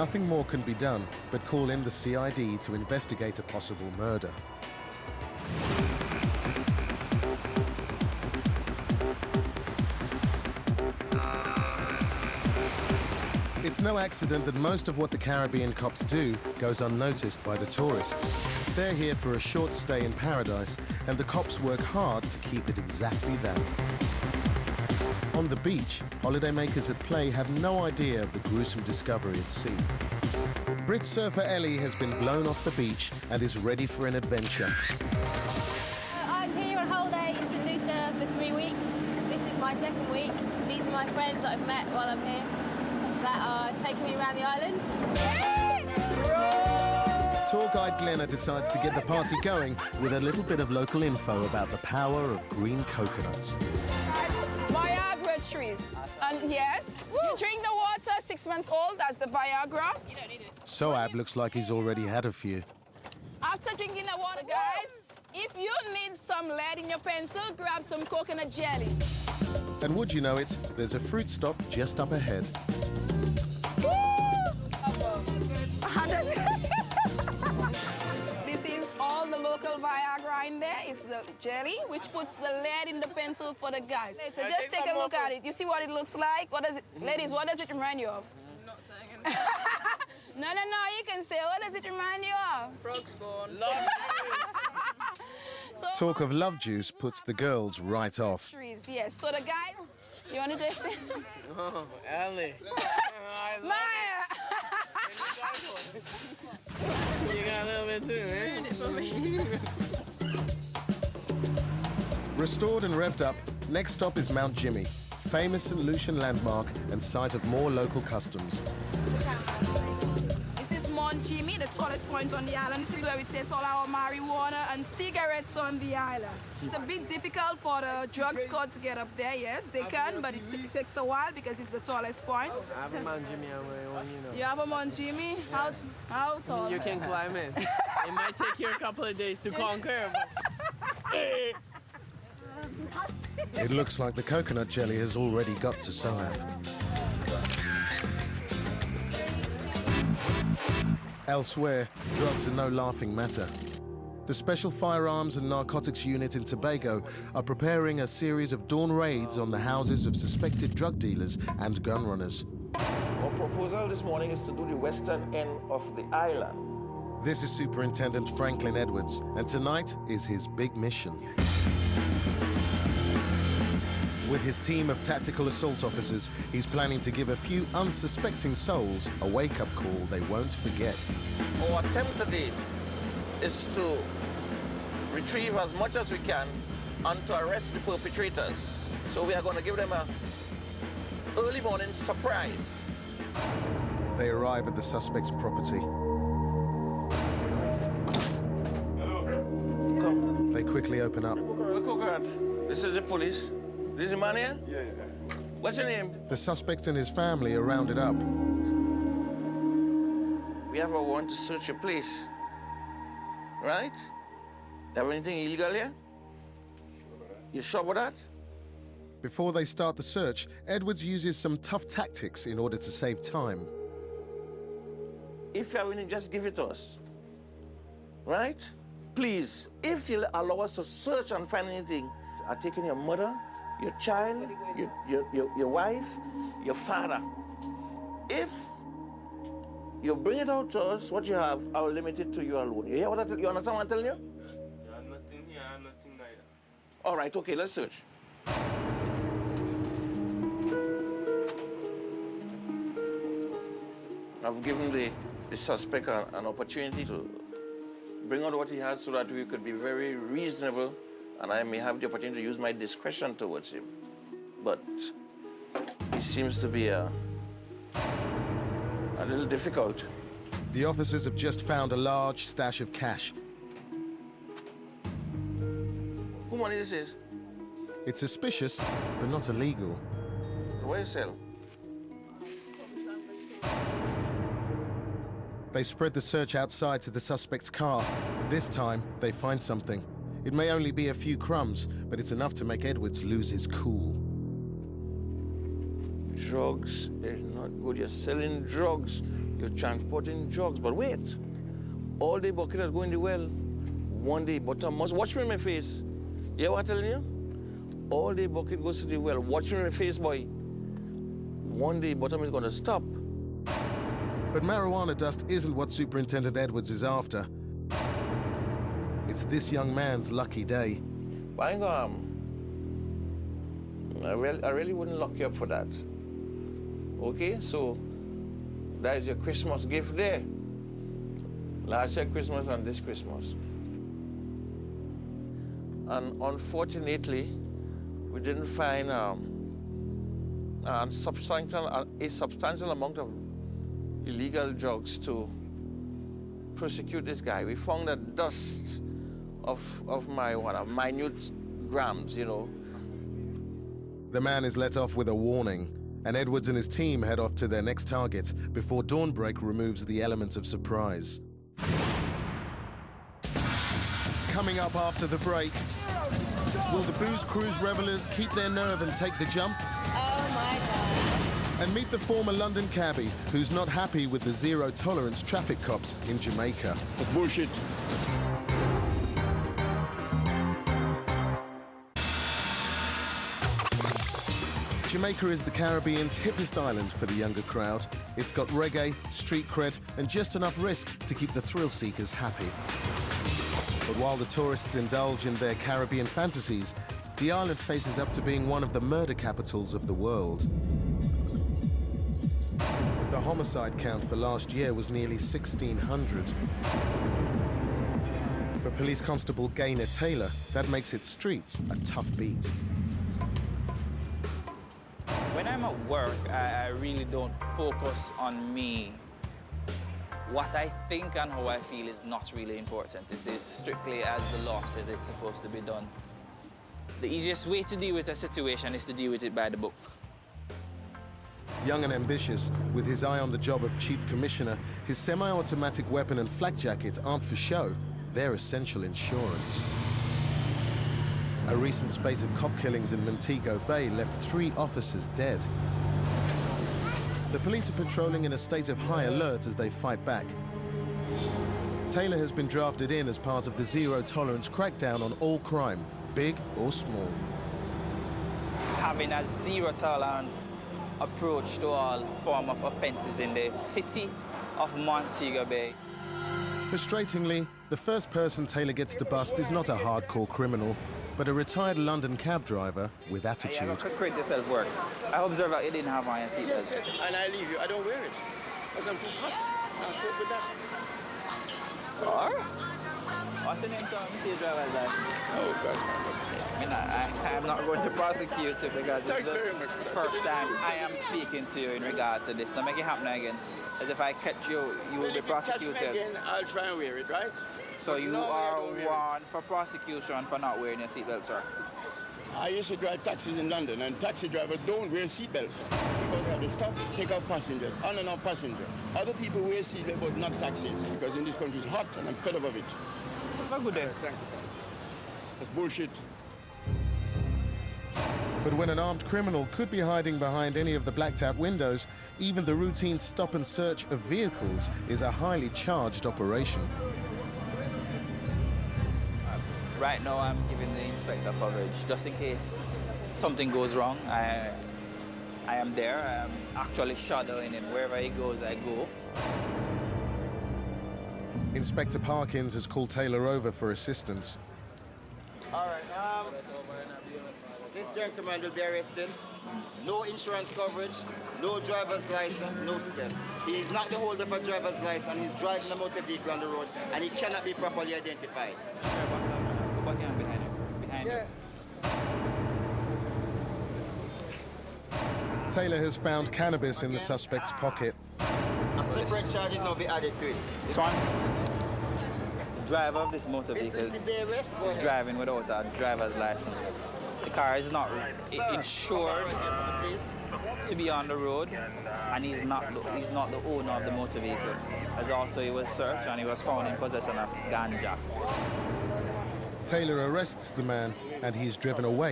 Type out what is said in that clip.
Nothing more can be done but call in the CID to investigate a possible murder. It's no accident that most of what the Caribbean cops do goes unnoticed by the tourists. They're here for a short stay in paradise, and the cops work hard to keep it exactly that. On the beach, holidaymakers at play have no idea of the gruesome discovery at sea. Brit surfer Ellie has been blown off the beach and is ready for an adventure. I'm here on holiday in St. Lucia for 3 weeks. This is my second week. These are my friends that I've met while I'm here that are taking me around the island. Tour guide Glenna decides to get the party going with a little bit of local info about the power of green coconuts. Viagra trees. And yes, you drink the water, 6 months old, that's the Viagra. You don't need it. Soab looks like he's already had a few. After drinking the water, guys, if you need some lead in your pencil, grab some coconut jelly. And would you know it, there's a fruit stop just up ahead. This is all the local Viagra in there. It's the jelly, which puts the lead in the pencil for the guys. So just take a look at it. You see what it looks like? What does it, ladies, what does it remind you of? I'm not saying anything. No, you can say, what does it remind you of? Frog spawn. So, Talk of love juice puts the girls right off. trees, yes. So the guys, you want to taste it? Oh, Ellie. Maya! You got a little bit too, man. It for me. Restored and revved up, next stop is Mount Jimmy, famous St. Lucian landmark and site of more local customs. This is Mount Jimmy, the tallest point on the island. This is where we taste all our marijuana and cigarettes on the island. It's a bit difficult for the drug squad to get up there, yes, they can, but it takes a while because it's the tallest point. I have a Mount Jimmy on my own, you know. You have a Mount Jimmy? Yeah. How tall? You can climb it. It might take you a couple of days to conquer, but... It looks like the coconut jelly has already got to Soab. Elsewhere, drugs are no laughing matter. The Special Firearms and Narcotics Unit in Tobago are preparing a series of dawn raids on the houses of suspected drug dealers and gun runners. Our proposal this morning is to do the western end of the island. This is Superintendent Franklin Edwards, and tonight is his big mission. With his team of tactical assault officers, he's planning to give a few unsuspecting souls a wake-up call they won't forget. Our attempt today is to retrieve as much as we can and to arrest the perpetrators. So we are going to give them an early morning surprise. They arrive at the suspect's property. Come. They quickly open up. This is the police. This is the man here? Yeah. What's your name? The suspect and his family are rounded up. We have a warrant to search your place. Right? Have anything illegal here? You sure about that? Before they start the search, Edwards uses some tough tactics in order to save time. If you have anything, just give it to us. Right? Please, if you allow us to search and find anything, I've taken your mother, your child, your wife, your father. If you bring it out to us, what you have, I will limit it to you alone. You hear what you understand what I'm telling you? Yeah, nothing here, nothing neither. All right, okay, let's search. I've given the suspect an opportunity to bring out what he has so that we could be very reasonable and I may have the opportunity to use my discretion towards him. But he seems to be a little difficult. The officers have just found a large stash of cash. Who money this is? It's suspicious, but not illegal. Where you sell? They spread the search outside to the suspect's car. This time, they find something. It may only be a few crumbs, but it's enough to make Edwards lose his cool. Drugs is not good. You're selling drugs. you're transporting drugs. But wait, all the bucket that go in the well, one day bottom must watch me in my face. You hear what I'm telling you? All the bucket goes to the well. Watch me in my face, boy. One day bottom is gonna stop. But marijuana dust isn't what Superintendent Edwards is after. It's this young man's lucky day. I really wouldn't lock you up for that. Okay, so that is your Christmas gift there. Last year Christmas and this Christmas. And unfortunately, we didn't find a substantial amount of illegal drugs to prosecute this guy. We found a dust of marijuana, minute grams, you know. The man is let off with a warning, and Edwards and his team head off to their next target before dawnbreak removes the element of surprise. Coming up after the break, will the Booze Cruise revelers keep their nerve and take the jump? Oh my God. And meet the former London cabbie who's not happy with the zero-tolerance traffic cops in Jamaica. That's bullshit. Jamaica is the Caribbean's hippest island for the younger crowd. It's got reggae, street cred, and just enough risk to keep the thrill-seekers happy. But while the tourists indulge in their Caribbean fantasies, the island faces up to being one of the murder capitals of the world. The homicide count for last year was nearly 1,600. For Police Constable Gaynor Taylor, that makes its streets a tough beat. When I'm at work, I really don't focus on me. What I think and how I feel is not really important. It is strictly as the law says it's supposed to be done. The easiest way to deal with a situation is to deal with it by the book. Young and ambitious, with his eye on the job of Chief Commissioner, his semi-automatic weapon and flak jacket aren't for show. They're essential insurance. A recent spate of cop killings in Montego Bay left 3 officers dead. The police are patrolling in a state of high alert as they fight back. Taylor has been drafted in as part of the zero-tolerance crackdown on all crime, big or small. Having a zero-tolerance approach to all form of offences in the city of Montego Bay. Frustratingly, the first person Taylor gets to bust is not a hardcore criminal, but a retired London cab driver with attitude. I could create yourself work. I observe that you didn't have on your seatbelt. Yes, and I leave you. I don't wear it because I'm too hot. I'll cope with that. Or? What's the name of the driver's license? Oh, God. I'm not going to prosecute you because Thanks it's very the much for that. first time I am speaking to you in regard to this. Don't make it happen again. As if I catch you, you will be prosecuted. If you catch me again, I'll try and wear it, right? So you are warned for prosecution for not wearing your seatbelt, sir? I used to drive taxis in London, and taxi drivers don't wear seatbelts because they have to stop, take out passengers, on and off passengers. Other people wear seatbelts, but not taxis, because in this country it's hot, and I'm fed up of it. Have a good day. Thank you. That's bullshit. But when an armed criminal could be hiding behind any of the blacked-out windows, even the routine stop and search of vehicles is a highly charged operation. Right now, I'm giving the inspector coverage just in case something goes wrong. I am there. I am actually shadowing him. Wherever he goes, I go. Inspector Parkins has called Taylor over for assistance. All right, this gentleman will be arrested. No insurance coverage, no driver's license, no spell. He is not the holder of a driver's license. He's driving a motor vehicle on the road, and he cannot be properly identified. Behind you. Taylor has found cannabis in the suspect's pocket. A separate charge is now be added to it. This one? The driver of this motor vehicle is driving without a driver's license. The car is not insured to be on the road, and he's not the owner of the motor vehicle. As also he was searched and he was found in possession of ganja. Taylor arrests the man and he's driven away.